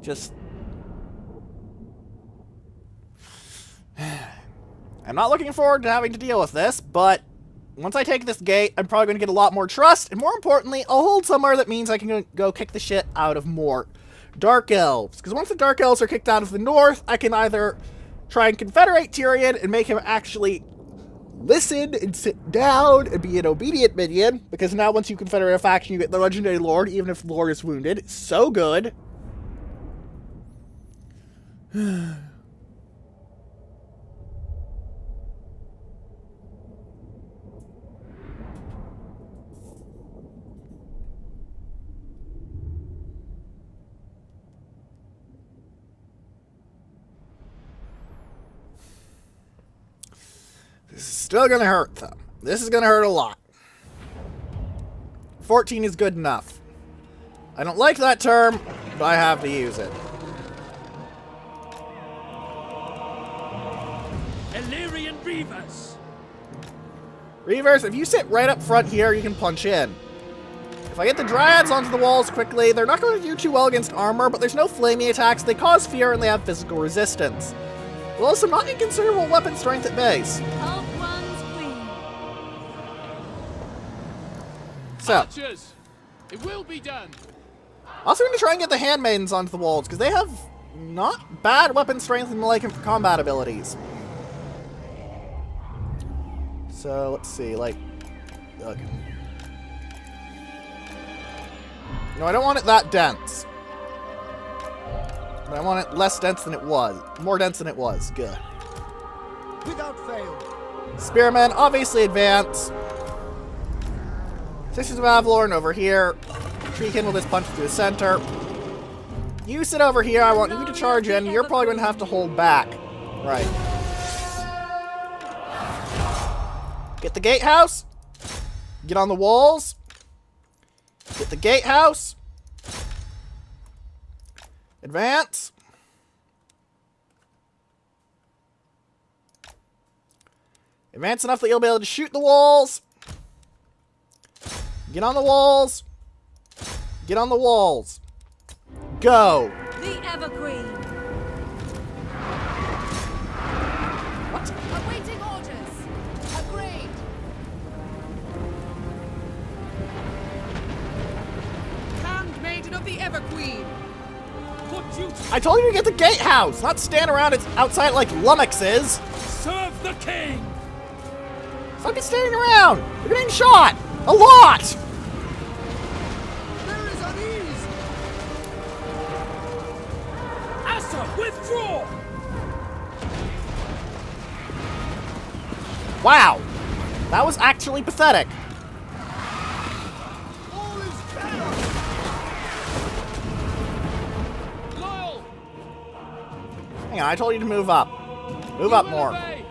Just... I'm not looking forward to having to deal with this, but once I take this gate, I'm probably going to get a lot more trust, and more importantly, I'll hold somewhere that means I can go kick the shit out of more Dark Elves. Because once the Dark Elves are kicked out of the north, I can either try and confederate Tyrion and make him actually listen and sit down and be an obedient minion, because now once you confederate a faction, you get the Legendary Lord, even if the Lord is wounded. It's so good. This is still gonna hurt, though. This is gonna hurt a lot. 14 is good enough. I don't like that term, but I have to use it. Illyrian Reavers! Reavers, if you sit right up front here, you can punch in. If I get the Dryads onto the walls quickly, they're not going to do too well against armor, but there's no flaming attacks, they cause fear, and they have physical resistance. Well, also not inconsiderable weapon strength at base. Of one's queen. So, Archers, it will be done. also going to try and get the handmaidens onto the walls, because they have not bad weapon strength and melee combat abilities. So, let's see, like... Okay. No, I don't want it that dense. But I want it less dense than it was. More dense than it was. Good. Without fail. Spearmen, obviously advance. Sisters of Avelorn over here. Treekin will just punch through the center. You sit over here. I want you to charge in. You're probably going to have to hold back. Right. Get the gatehouse. Get on the walls. Get the gatehouse. Advance. Advance enough that you'll be able to shoot the walls. Get on the walls. Get on the walls. Go. The Everqueen. What? Everqueen! What duty? I told you to get the gatehouse, not stand around outside like Lummox is. Serve the king! Stop just standing around. You're getting shot. A lot. There is unease! Asa, withdraw! Wow. That was actually pathetic. All is chaos! Loyal! Hang on, I told you to move up. Move up more. Obey.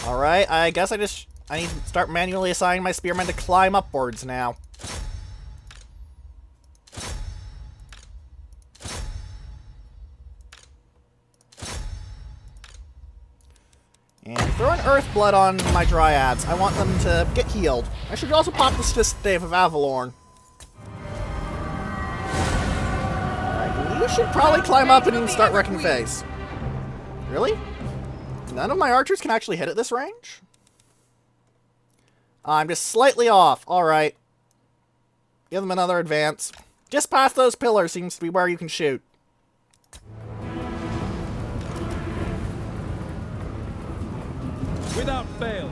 Alright, I guess I need to start manually assigning my spearmen to climb upwards now. And throw an earth blood on my dryads. I want them to get healed. I should also pop the Sisters of Avelorn. Alright, you should probably climb up and start wrecking face. Really? None of my archers can actually hit at this range? I'm just slightly off. Alright. Give them another advance. Just past those pillars seems to be where you can shoot. Without fail.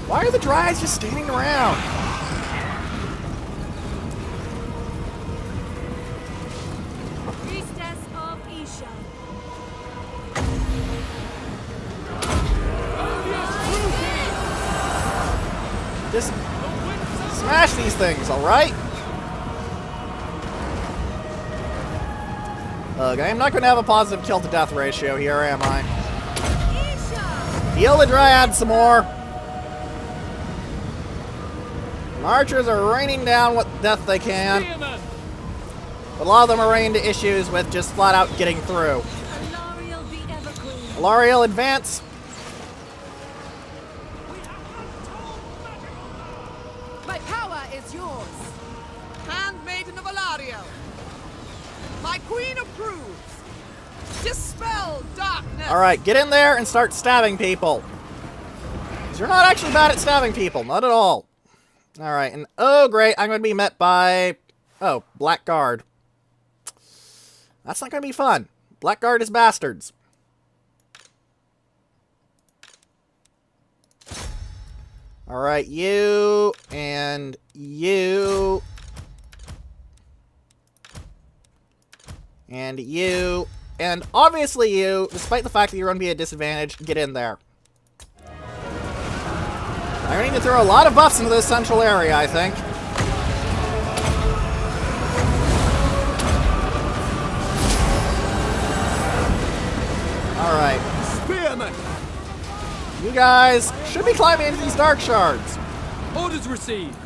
Why are the dryads just standing around? Priestess of Isha. Just smash these things, alright? Look, I'm not going to have a positive kill-to-death ratio here, am I? Heal the Dryad some more. My archers are raining down what death they can. But a lot of them are running into issues with just flat-out getting through. Alarielle The Everqueen. Alarielle, advance. My power is yours. Handmaiden of Alarielle. My queen approves. Dispel darkness. Alright, get in there and start stabbing people. 'Cause you're not actually bad at stabbing people, not at all. Alright, and oh great, I'm going to be met by... oh, Blackguard. That's not going to be fun. Blackguard is bastards. Alright, you, and you... and you, and obviously you, despite the fact that you're going to be at a disadvantage, get in there. I'm going to need to throw a lot of buffs into this central area, I think. Alright. Spearmen! You guys should be climbing into these dark shards. Orders received.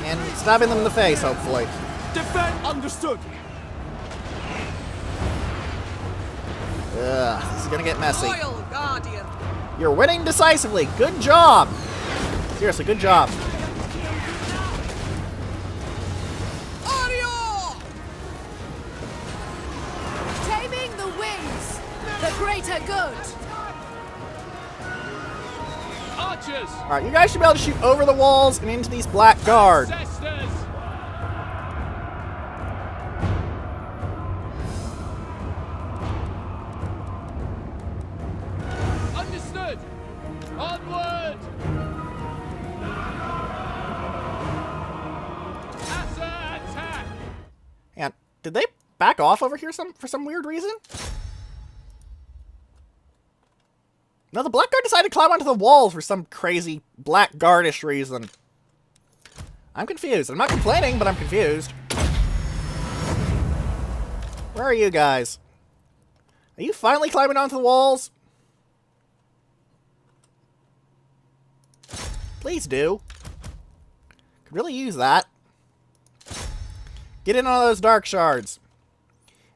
And stabbing them in the face, hopefully. Defend understood. Ugh, this is gonna get messy. Royal Guardian. You're winning decisively. Good job. Seriously, good job. Ario! Taming the wings, the greater good. Archers! Alright, you guys should be able to shoot over the walls and into these black guards. Sisters! Understood! Onward! Asa, attack! And did they back off over here for some weird reason? No, the Blackguard decided to climb onto the walls for some crazy Blackguardish reason. I'm confused. I'm not complaining, but I'm confused. Where are you guys? Are you finally climbing onto the walls? Please do. Could really use that. Get in on those dark shards.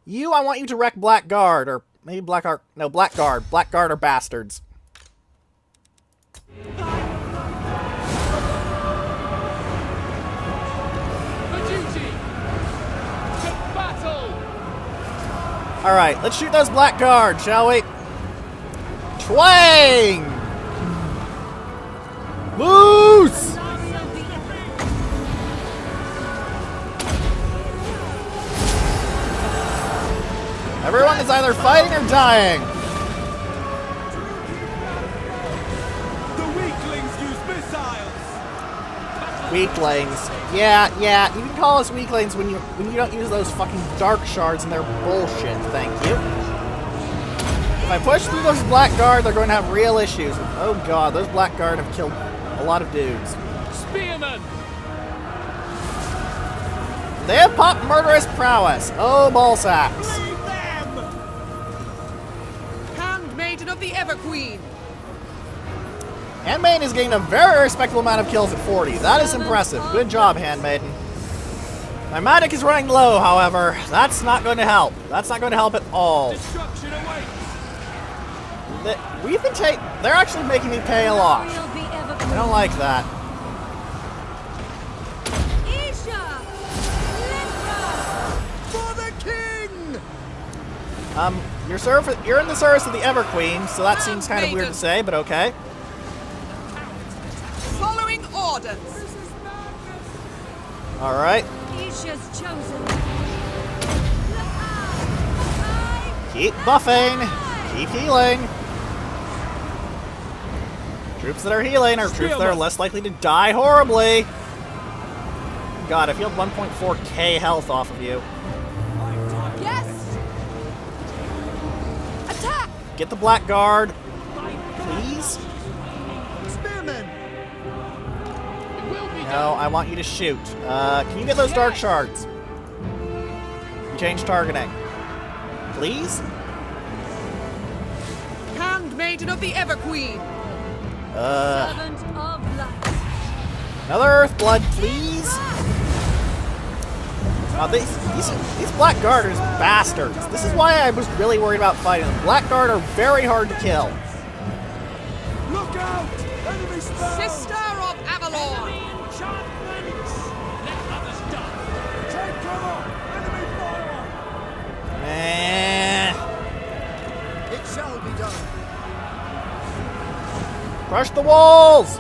You, I want you to wreck Blackguard, or maybe Blackguard. No, Blackguard. Blackguard are bastards. For duty! To battle! Alright, let's shoot those Blackguard, shall we? Twang! Loose! Everyone is either fighting or dying. The weaklings use missiles. Weaklings. Yeah. You can call us weaklings when you don't use those fucking dark shards and their bullshit. Thank you. If I push through those Blackguard, they're going to have real issues. Oh god, those Blackguard have killed a lot of dudes. Spearmen. They have popped murderous prowess. Oh, ballsacks. Handmaiden of the Everqueen. Handmaiden is getting a very respectable amount of kills at 40. That is impressive. Good job, Handmaiden. My magic is running low, however. That's not going to help. That's not going to help at all. Destruction awaits. They're actually making me pay a lot. I don't like that. For the king! You're in the service of the Everqueen, so that seems kind of weird to say, but okay. Following orders. Alright. Isha's chosen. Keep buffing. Keep healing. Troops that are healing are troops that are less likely to die horribly. God, I've healed 1.4k health off of you. Yes! Attack! Get the Blackguard, please. Spearmen! No, I want you to shoot. Can you get those dark shards? Change targeting. Please? Handmaiden of the Everqueen. Servant of light. Another Earthblood, please. Oh, these Blackguard are bastards. This is why I was really worried about fighting them. Blackguard are very hard to kill. Look out! Enemy spell! Sister of Avelorn. Let others die. Take cover! Enemy fire! It shall be done. Crush the walls!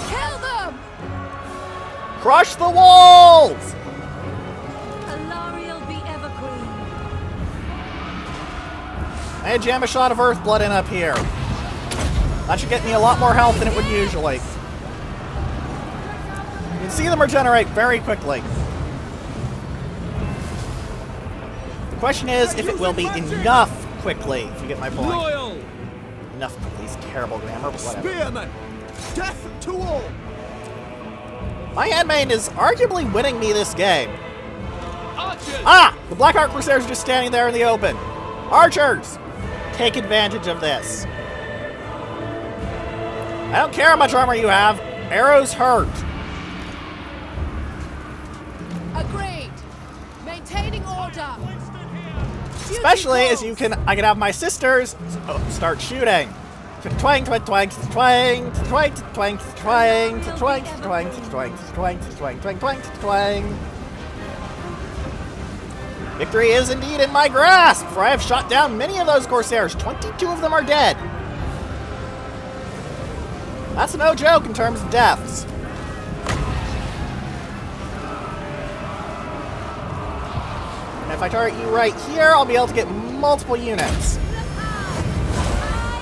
Kill them! Crush the walls! Alarielle The Everqueen. I had jam a shot of Earthblood in up here. That should get me a lot more health than it would usually. You can see them regenerate very quickly. The question is if it will be enough quickly, if you get my point. Loyal! Enough of these terrible grammar, but whatever. Spearmen! Death to all! My handmaiden is arguably winning me this game. Archers! Ah! The Black Arc Crusaders are just standing there in the open. Archers! Take advantage of this. I don't care how much armor you have. Arrows hurt. Agreed. Maintaining order. Especially as I can have my sisters start shooting. Twang, twang, twang, twang, twang, twang, twang, twang, twang, twang, twang, twang, twang, twang, twang. Victory is indeed in my grasp, for I have shot down many of those Corsairs. 22 of them are dead. That's no joke in terms of deaths. And if I target you right here, I'll be able to get multiple units.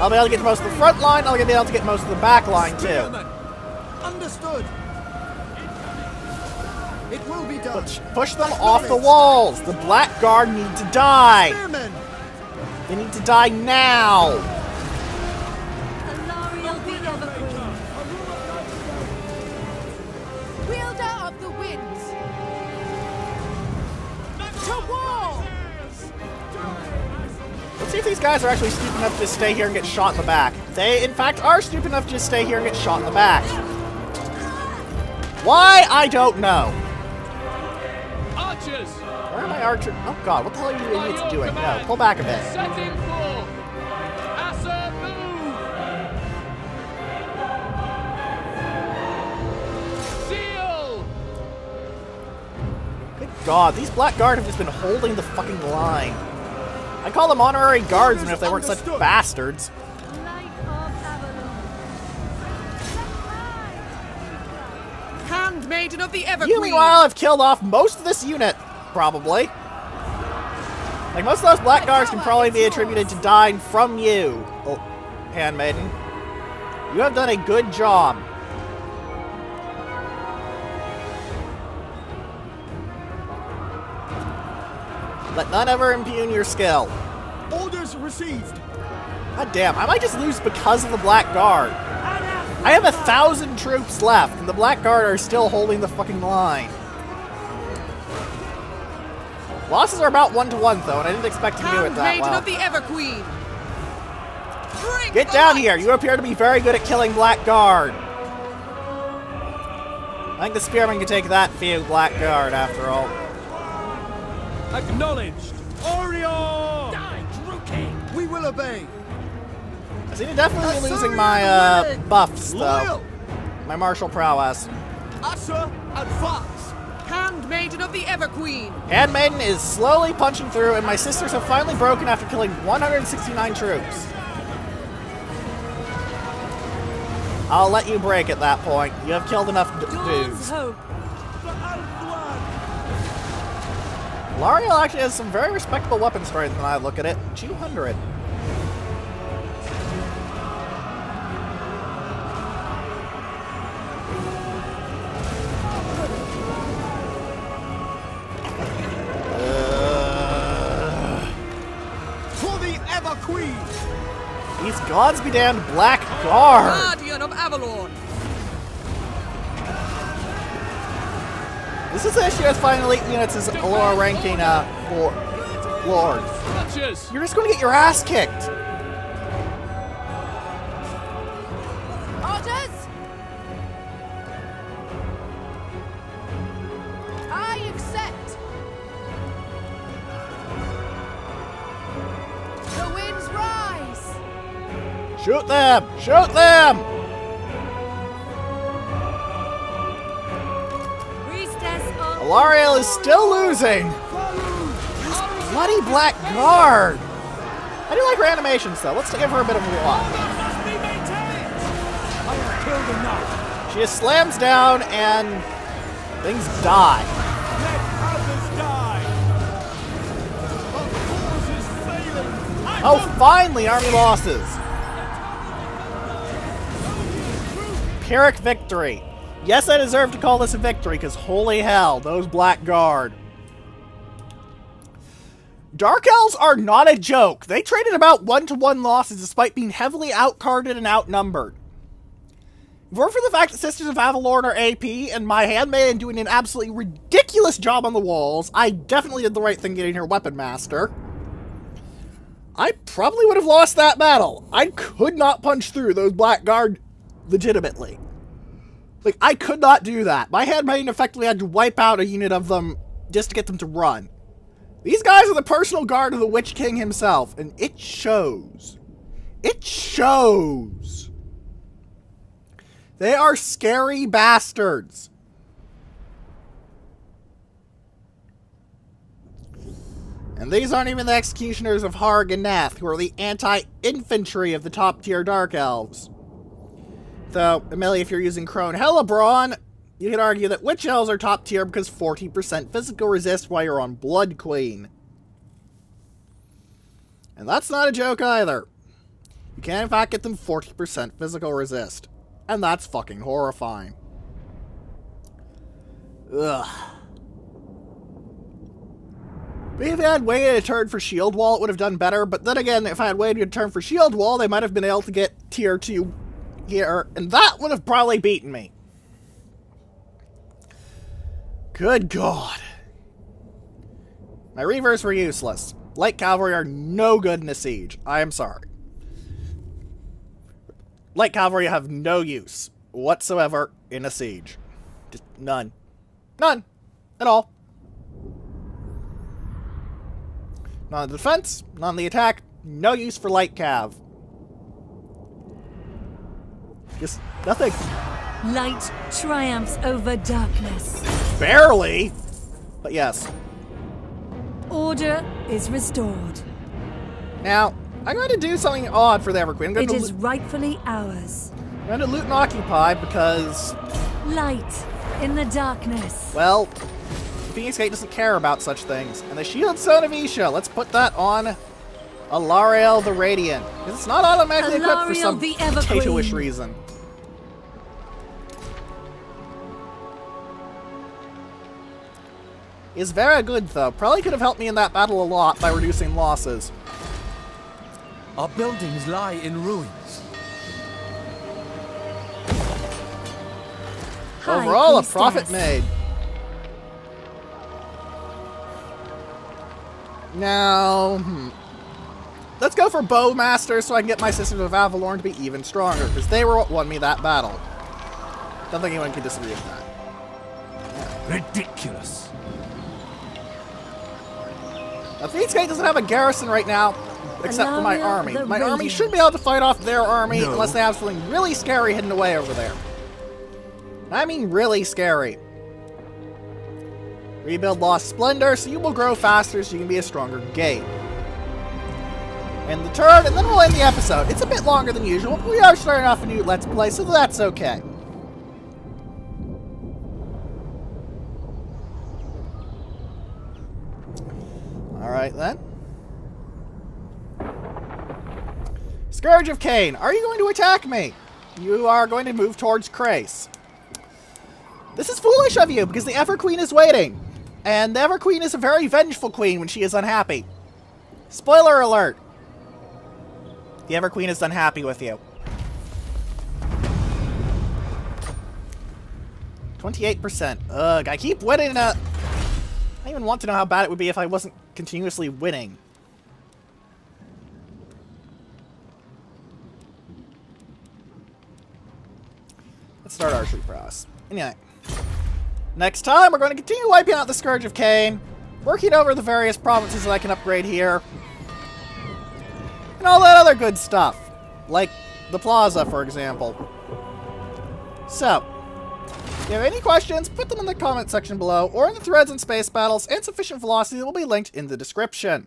I'll be able to get to most of the front line, I'll be able to get most of the back line too. Understood. It will be done. Push them off the walls. The Blackguard need to die. Spearmen! They need to die now. Alarielle The Everqueen. Wielder of the winds. To war! Let's see if these guys are actually stupid enough to stay here and get shot in the back. They, in fact, are stupid enough to just stay here and get shot in the back. Why? I don't know. Archers! Where are my archers? Oh god, what the hell are you idiots doing? No, pull back a bit. Setting forth! Asa move! Seal! Good god, these Blackguard have just been holding the fucking line. I call them honorary guardsmen if they weren't such bastards. Handmaiden of the Everqueen. You, meanwhile, have killed off most of this unit, probably. Like, most of those blackguards can probably be attributed to dying from you, oh, handmaiden. You have done a good job. Let none ever impugn your skill. Orders received. God damn, I might just lose because of the Black Guard. I have 1,000 troops left, and the Black Guard are still holding the fucking line. Losses are about 1-to-1, though, and I didn't expect to do it that Handmaiden well. of the Everqueen. Bring Get the down light. here! You appear to be very good at killing Black Guard. I think the Spearman can take that few Black Guard, after all. Acknowledged. Orion! Die, Druki! We will obey. I seem to definitely be losing my buffs, though. My martial prowess. Usher and Fox. Handmaiden of the Everqueen. Handmaiden is slowly punching through, and my sisters have finally broken after killing 169 troops. I'll let you break at that point. You have killed enough dudes. Alarielle actually has some very respectable weapon strength when I look at it. 200. For the Everqueen. These gods be damned Black Guard. Guardian of Avelorn. This is the issue with finding elite units as a lower ranking lord. You're just going to get your ass kicked. Orders! I accept. The winds rise. Shoot them! Shoot them! Alarielle is still losing. This bloody Black Guard. I do like her animations, though. Let's give her a bit of a watch. She just slams down and things die. Oh, finally, army losses. Pyrrhic victory. Yes, I deserve to call this a victory, because holy hell, those Black Guard. Dark Elves are not a joke. They traded about 1-to-1 losses despite being heavily outcarded and outnumbered. If it weren't for the fact that Sisters of Avelorn are AP and my handmaiden doing an absolutely ridiculous job on the walls, I definitely did the right thing getting her Weapon Master. I probably would have lost that battle. I could not punch through those Black Guard legitimately. Like, I could not do that. My handmaiden effectively had to wipe out a unit of them just to get them to run. These guys are the personal guard of the Witch King himself, and it shows. It shows. They are scary bastards. And these aren't even the executioners of Harg and Nath, who are the anti-infantry of the top-tier Dark Elves. Though, Amelia, if you're using Crone Hellebron, you could argue that Witch Elves are top tier because 40% physical resist while you're on Blood Queen. And that's not a joke either. You can in fact get them 40% physical resist. And that's fucking horrifying. Ugh. Maybe if I had waited a turn for Shield Wall, it would have done better. But then again, if I had waited a turn for Shield Wall, they might have been able to get tier 2 here, and that would have probably beaten me. Good God. My Reavers were useless. Light Cavalry are no good in a siege. I am sorry. Light Cavalry have no use whatsoever in a siege. Just none. None. At all. Not on the defense, not on the attack. No use for Light Cav. Just nothing. Light triumphs over darkness. Barely. But yes. Order is restored. Now, I'm going to do something odd for the Everqueen. It is rightfully ours. I'm going to loot and occupy because... Light in the darkness. Well, the Phoenix Gate doesn't care about such things. And the Shield Stone of Isha, let's put that on Alarielle the Radiant. Because it's not automatically equipped for some potato-ish reason. Is very good, though. Probably could have helped me in that battle a lot by reducing losses. Our buildings lie in ruins. Overall, a profit made. Now, let's go for Bowmaster so I can get my Sisters of Avelorn to be even stronger, because they were what won me that battle. Don't think anyone can disagree with that. Ridiculous. Now, Phoenix Gate doesn't have a garrison right now, except for my army. My army should be able to fight off their army unless they have something really scary hidden away over there. I mean really scary. Rebuild Lost Splendor so you will grow faster so you can be a stronger gate. And the turn, and then we'll end the episode. It's a bit longer than usual, but we are starting off a new Let's Play, so that's okay. Alright then. Scourge of Cain, are you going to attack me? You are going to move towards Krace. This is foolish of you, because the Everqueen is waiting. And the Everqueen is a very vengeful queen when she is unhappy. Spoiler alert. The Everqueen is unhappy with you. 28%. Ugh, I keep winning. I don't even want to know how bad it would be if I wasn't continuously winning. Let's start archery prowess. Anyway. Next time, we're going to continue wiping out the Scourge of Cain, working over the various provinces that I can upgrade here, and all that other good stuff, like the plaza, for example. So, if you have any questions, put them in the comment section below, or in the threads and space battles, and sufficient velocity will be linked in the description.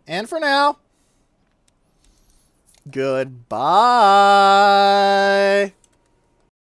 And for now, goodbye.